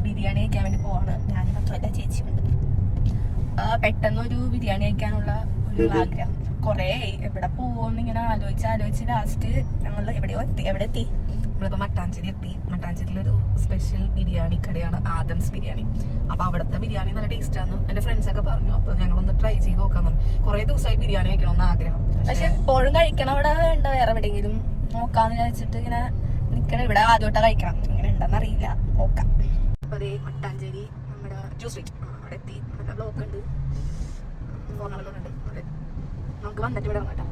ബിരിയാണി കഴിക്കാൻ വേണ്ടി പോവാണ്. ഞാൻ മാത്രമല്ല ചേച്ചിയുണ്ട്. പെട്ടെന്നൊരു ബിരിയാണി കഴിക്കാനുള്ള ഒരു ആഗ്രഹം കുറേ എവിടെ പോകുമെന്ന് ഇങ്ങനെ ആലോചിച്ച് ലാസ്റ്റ് ഞങ്ങൾ എവിടെ എത്തി നമ്മളിപ്പോൾ മട്ടാഞ്ചേരി എത്തി. മട്ടാഞ്ചേരിയിലൊരു സ്പെഷ്യൽ ബിരിയാണി കടയാണ് ആദംസ് ബിരിയാണി. അപ്പോൾ അവിടുത്തെ ബിരിയാണി നല്ല ടേസ്റ്റാന്ന് എൻ്റെ ഫ്രണ്ട്സൊക്കെ പറഞ്ഞു. അപ്പോൾ ഞങ്ങളൊന്ന് ട്രൈ ചെയ്ത് നോക്കാമെന്ന്. കുറേ ദിവസമായി ബിരിയാണി കഴിക്കണമെന്ന് ആഗ്രഹം. പക്ഷെ എപ്പോഴും കഴിക്കണം അവിടെ വേണ്ട, വേറെ എവിടെയെങ്കിലും നോക്കാന്ന് വിചാരിച്ചിട്ട് ഇങ്ങനെ നിൽക്കണം. ഇവിടെ ആദ്യമായിട്ടാണ് കഴിക്കണം, ഇങ്ങനെ ഉണ്ടെന്ന് അറിയില്ല, നോക്കാം. അപ്പോൾ അതേ മട്ടാഞ്ചേരി നമ്മുടെ ജ്യൂസ് സ്ട്രീറ്റ് അവിടെ എത്തി. നല്ല ബ്ലോക്ക് ഉണ്ട്, ഫോണുകളുണ്ട്. നമുക്ക് വന്നിട്ട് ഇവിടെ കേട്ടോ.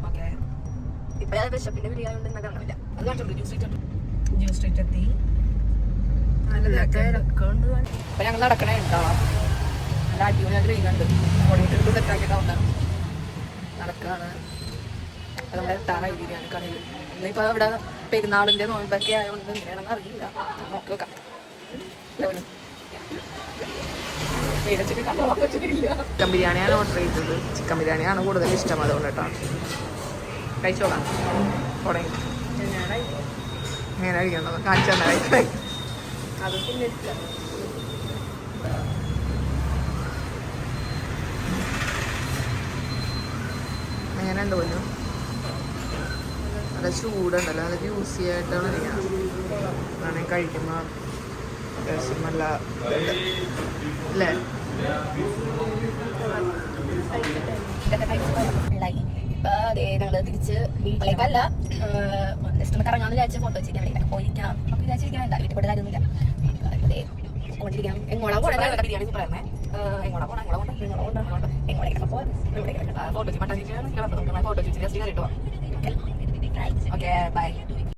ഓക്കെ, ഇപ്പൊ വിശപ്പിന്റെ ബിരിയാണി കൊണ്ട് ഇന്നൊക്കെ ഇറങ്ങില്ല. അത് കാണിച്ചോളൂ. ജ്യൂസ് സ്ട്രീറ്റ് എത്തി. ഇപ്പൊ ഞങ്ങൾ നടക്കണേ ഉണ്ടാവാം. നല്ല അടിപൊളിയായിട്ട് വെയിലുണ്ട്. ഓടിയിട്ട് സെറ്റാക്കിയിട്ടാവുന്ന നടക്കാണ്. അപ്പൊ നമ്മൾ എത്താറായി ബിരിയാണി കടയിൽ. ഇന്നിപ്പോ ഇവിടെ പെരുന്നാളിന്റെ നോമ്പൊക്കെ ആയതുകൊണ്ട് ഇങ്ങനെയാണെന്ന് അറിയില്ല, നോക്കി വെക്കാം. ചിക്കൻ ബിരിയാണിയാണ് ഓർഡർ ചെയ്തത്. ചിക്കൻ ബിരിയാണിയാണ് കൂടുതൽ ഇഷ്ടം, അതുകൊണ്ട് കേട്ടോ. കഴിച്ചോളാം. തുടങ്ങി എങ്ങനെ കഴിക്കണത് കാണിച്ചു തന്നെ കഴിക്കാൻ. എങ്ങനെ ഉണ്ട് പോലും നല്ല ചൂടുണ്ടല്ലോ, നല്ല ജ്യൂസി ആയിട്ടാണ് വേണമെങ്കിൽ കഴിക്കുമ്പോൾ അത്യാവശ്യം നല്ല അല്ലേ. ഇപ്പൊ അതേ ഞങ്ങള് തിരിച്ച് വീട്ടിലേക്കല്ല, ജസ്റ്റ് ഒന്ന് കറങ്ങാന്ന് വിചാരിച്ച ഫോട്ടോ വെച്ചിരിക്കാൻ വേണ്ടി പോയിരിക്കാം. അപ്പൊ വിചാരിച്ചിരിക്കാൻ വേണ്ട, വീട്ടിൽ പോയിട്ട് കാര്യമൊന്നുമില്ല. എങ്ങോട്ടാ പോണേ ബിരിയാണി സൂപ്പറായിരുന്നേ. എങ്ങോട്ടാ പോണേ എങ്ങോട്ടേക്കൊക്കെ പോകാൻ ഫോട്ടോ വെച്ച് മട്ടാഞ്ചേരി ഫോട്ടോ വെച്ച് ജസ്റ്റ് കയറിയിട്ട് പോവാം. Okay bye.